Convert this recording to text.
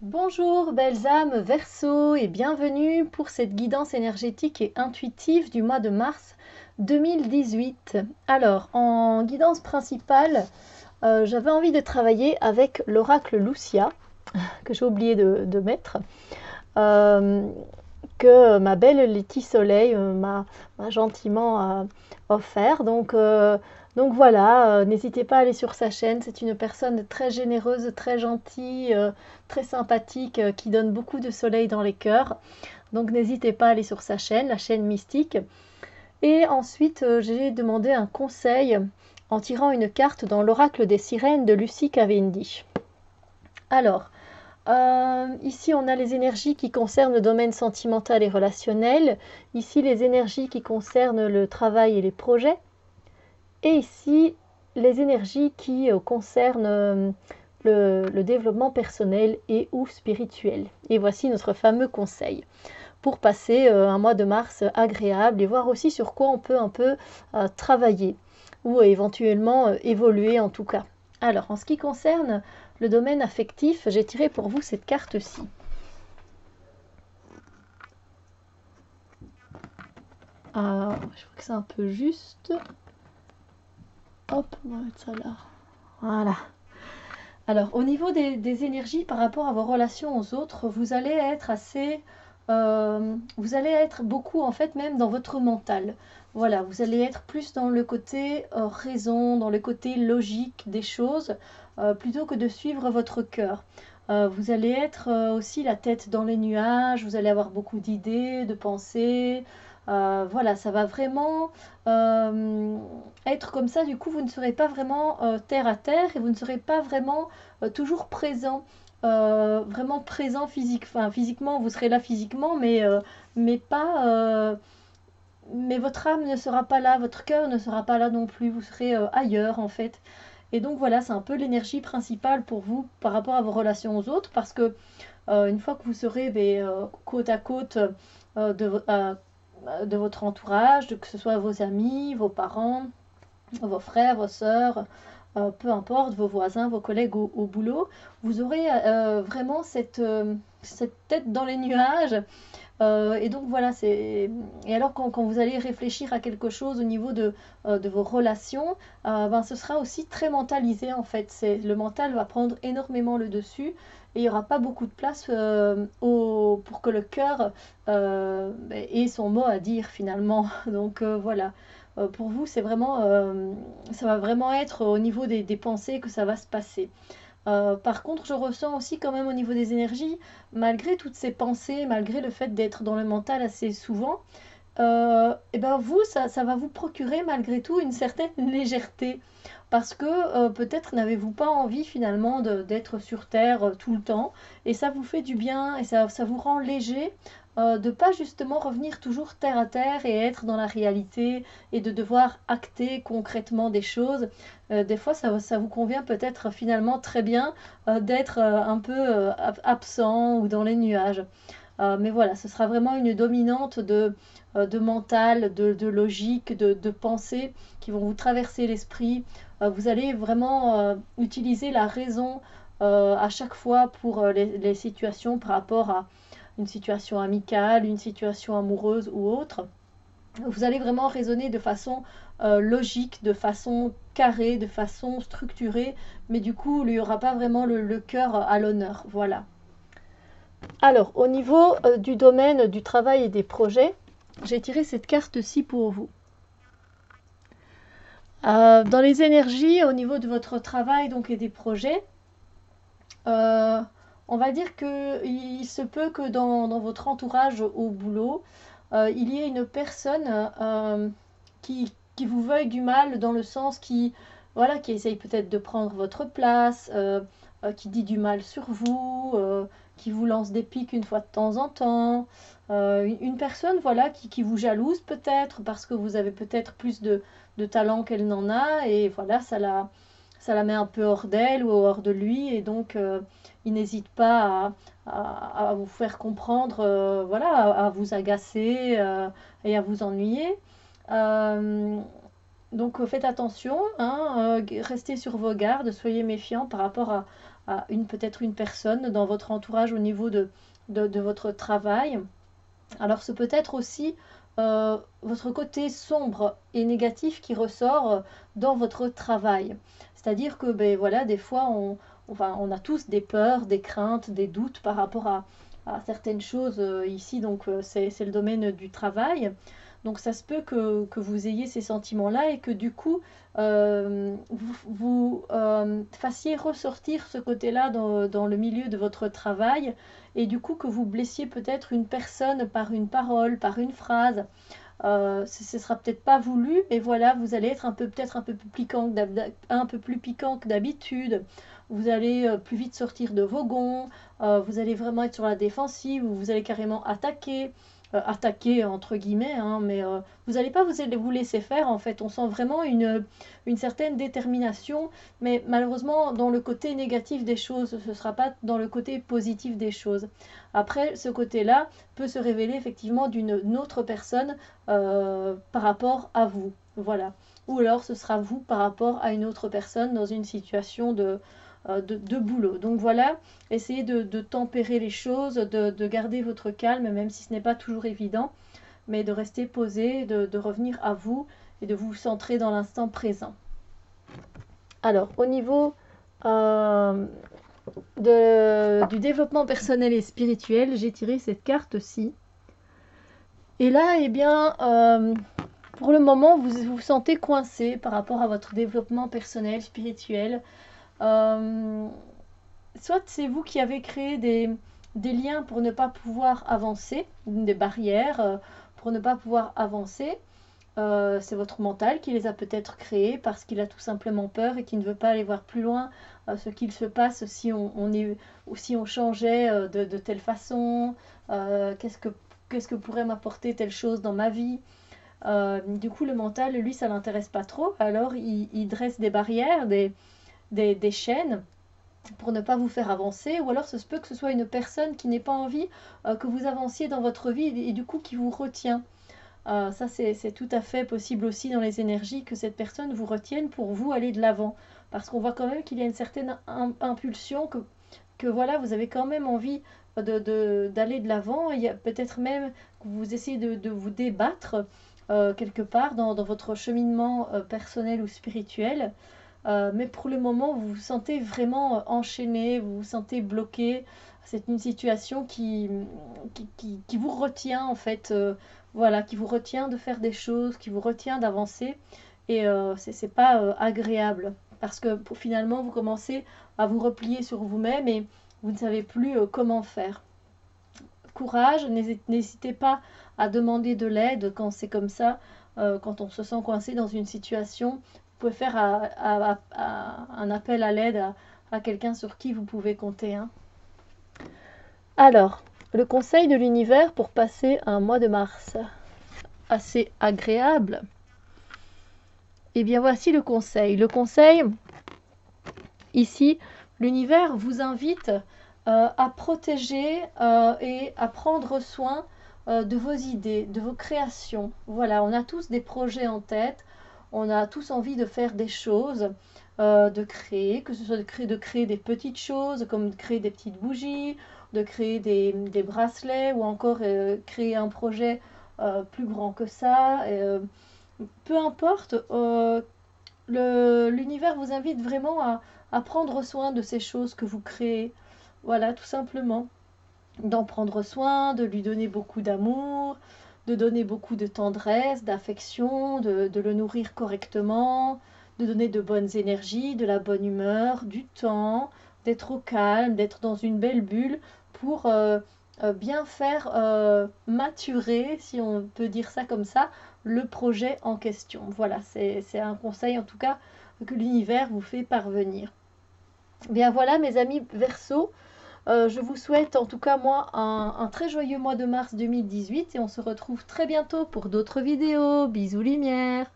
Bonjour belles âmes Verseau et bienvenue pour cette guidance énergétique et intuitive du mois de mars 2018. Alors, en guidance principale, j'avais envie de travailler avec l'oracle Lucia, que j'ai oublié de mettre, euh, que ma belle Letty Soleil m'a gentiment offert. Donc voilà, n'hésitez pas à aller sur sa chaîne. C'est une personne très généreuse, très gentille, très sympathique, qui donne beaucoup de soleil dans les cœurs. Donc n'hésitez pas à aller sur sa chaîne, la chaîne Mystique. Et ensuite, j'ai demandé un conseil en tirant une carte dans l'oracle des sirènes de Lucie Cavendish. Alors, ici, on a les énergies qui concernent le domaine sentimental et relationnel. Ici, les énergies qui concernent le travail et les projets. Et ici, les énergies qui concernent le développement personnel et ou spirituel. Et voici notre fameux conseil pour passer un mois de mars agréable et voir aussi sur quoi on peut un peu travailler ou éventuellement évoluer en tout cas. Alors, en ce qui concerne le domaine affectif, j'ai tiré pour vous cette carte-ci. Je crois que c'est un peu juste. Hop, on va mettre ça là. Voilà. Alors, au niveau des énergies par rapport à vos relations aux autres, vous allez être assez... vous allez être beaucoup, en fait, même dans votre mental. Voilà, vous allez être plus dans le côté raison, dans le côté logique des choses, plutôt que de suivre votre cœur. Vous allez être aussi la tête dans les nuages, vous allez avoir beaucoup d'idées, de pensées. Voilà, ça va vraiment être comme ça. Du coup, vous ne serez pas vraiment terre à terre et vous ne serez pas vraiment toujours présent. Vraiment présent physiquement, vous serez là physiquement, mais pas, mais votre âme ne sera pas là, votre cœur ne sera pas là non plus, vous serez ailleurs en fait. Et donc voilà, c'est un peu l'énergie principale pour vous par rapport à vos relations aux autres, parce que une fois que vous serez côte à côte de votre entourage, que ce soit vos amis, vos parents, vos frères, vos sœurs, peu importe, vos voisins, vos collègues au boulot, vous aurez vraiment cette tête dans les nuages. Et donc voilà, et alors quand vous allez réfléchir à quelque chose au niveau de vos relations, ben, ce sera aussi très mentalisé en fait. Le mental va prendre énormément le dessus et il n'y aura pas beaucoup de place pour que le cœur ait son mot à dire finalement. Donc voilà. Pour vous, ça va vraiment être au niveau des pensées que ça va se passer. Par contre, je ressens aussi quand même au niveau des énergies, malgré toutes ces pensées, malgré le fait d'être dans le mental assez souvent, et ben vous, ça va vous procurer malgré tout une certaine légèreté. Parce que peut-être n'avez-vous pas envie finalement d'être sur Terre tout le temps. Et ça vous fait du bien et ça vous rend léger de pas justement revenir toujours terre à terre et être dans la réalité et de devoir acter concrètement des choses. Des fois, ça vous convient peut-être finalement très bien d'être un peu absent ou dans les nuages. Mais voilà, ce sera vraiment une dominante de mental, de logique, de pensée qui vont vous traverser l'esprit. Vous allez vraiment utiliser la raison à chaque fois pour les situations par rapport à une situation amicale, une situation amoureuse ou autre. Vous allez vraiment raisonner de façon logique, de façon carrée, de façon structurée, mais du coup, il n'y aura pas vraiment le cœur à l'honneur. Voilà. Alors, au niveau du domaine du travail et des projets, j'ai tiré cette carte-ci pour vous. Dans les énergies, au niveau de votre travail donc, et des projets, euh, on va dire qu'il se peut que dans votre entourage au boulot, il y ait une personne qui vous veuille du mal dans le sens voilà, qui essaye peut-être de prendre votre place, qui dit du mal sur vous, qui vous lance des piques une fois de temps en temps. Une personne voilà, qui vous jalouse peut-être parce que vous avez peut-être plus de talent qu'elle n'en a et voilà, ça la met un peu hors d'elle ou hors de lui et donc il n'hésite pas à vous faire comprendre, voilà, à vous agacer et à vous ennuyer. Euh, donc faites attention, hein, restez sur vos gardes, soyez méfiants par rapport à peut-être une personne dans votre entourage au niveau de votre travail. Alors ce peut être aussi votre côté sombre et négatif qui ressort dans votre travail. C'est-à-dire que ben, voilà, des fois on a tous des peurs, des craintes, des doutes par rapport à certaines choses ici, donc c'est le domaine du travail. Donc ça se peut que vous ayez ces sentiments-là et que du coup vous fassiez ressortir ce côté-là dans le milieu de votre travail et du coup que vous blessiez peut-être une personne par une parole, par une phrase. Ce sera peut-être pas voulu, mais voilà, vous allez être peut-être un peu plus piquant que d'habitude. Vous allez plus vite sortir de vos gonds. Vous allez vraiment être sur la défensive ou vous allez carrément attaquer entre guillemets, hein, mais vous n'allez pas vous laisser faire en fait. On sent vraiment une certaine détermination, mais malheureusement dans le côté négatif des choses, ce ne sera pas dans le côté positif des choses. Après, ce côté-là peut se révéler effectivement d'une autre personne par rapport à vous, voilà. Ou alors ce sera vous par rapport à une autre personne dans une situation de boulot. Donc voilà, essayez de tempérer les choses, de garder votre calme, même si ce n'est pas toujours évident, mais de rester posé, de revenir à vous et de vous centrer dans l'instant présent. Alors, au niveau du développement personnel et spirituel, j'ai tiré cette carte-ci. Et là, eh bien, pour le moment, vous vous sentez coincé par rapport à votre développement personnel, spirituel. Soit c'est vous qui avez créé des liens pour ne pas pouvoir avancer, des barrières pour ne pas pouvoir avancer. C'est votre mental qui les a peut-être créés parce qu'il a tout simplement peur et qui ne veut pas aller voir plus loin ce qu'il se passe si on changeait de telle façon, qu'est-ce que pourrait m'apporter telle chose dans ma vie. Du coup, le mental, lui, ça l'intéresse pas trop. Alors, il dresse des barrières, des chaînes pour ne pas vous faire avancer, ou alors ce se peut que ce soit une personne qui n'ait pas envie que vous avanciez dans votre vie et du coup qui vous retient. Ça c'est tout à fait possible aussi dans les énergies que cette personne vous retienne pour vous aller de l'avant, parce qu'on voit quand même qu'il y a une certaine impulsion que voilà, vous avez quand même envie d'aller de l'avant. Il y a peut-être même que vous essayez de vous débattre quelque part dans votre cheminement personnel ou spirituel. Mais pour le moment, vous vous sentez vraiment enchaîné, vous vous sentez bloqué. C'est une situation qui vous retient en fait, voilà, qui vous retient de faire des choses, qui vous retient d'avancer. Et c'est pas agréable parce que finalement, vous commencez à vous replier sur vous-même et vous ne savez plus comment faire. Courage, n'hésitez pas à demander de l'aide quand c'est comme ça, quand on se sent coincé dans une situation. Vous pouvez faire un appel à l'aide à quelqu'un sur qui vous pouvez compter. Hein. Alors, le conseil de l'univers pour passer un mois de mars assez agréable. Eh bien, voici le conseil. Le conseil, ici, l'univers vous invite à protéger et à prendre soin de vos idées, de vos créations. Voilà, on a tous des projets en tête. On a tous envie de faire des choses, de créer, que ce soit de créer des petites choses, comme de créer des petites bougies, de créer des bracelets, ou encore créer un projet plus grand que ça. Peu importe, l'univers vous invite vraiment à prendre soin de ces choses que vous créez. Voilà, tout simplement. D'en prendre soin, de lui donner beaucoup d'amour, de donner beaucoup de tendresse, d'affection, de le nourrir correctement, de donner de bonnes énergies, de la bonne humeur, du temps, d'être au calme, d'être dans une belle bulle pour bien faire maturer, si on peut dire ça comme ça, le projet en question. Voilà, c'est un conseil en tout cas que l'univers vous fait parvenir. Bien voilà mes amis Verseau. Je vous souhaite en tout cas moi un très joyeux mois de mars 2018 et on se retrouve très bientôt pour d'autres vidéos. Bisous lumière.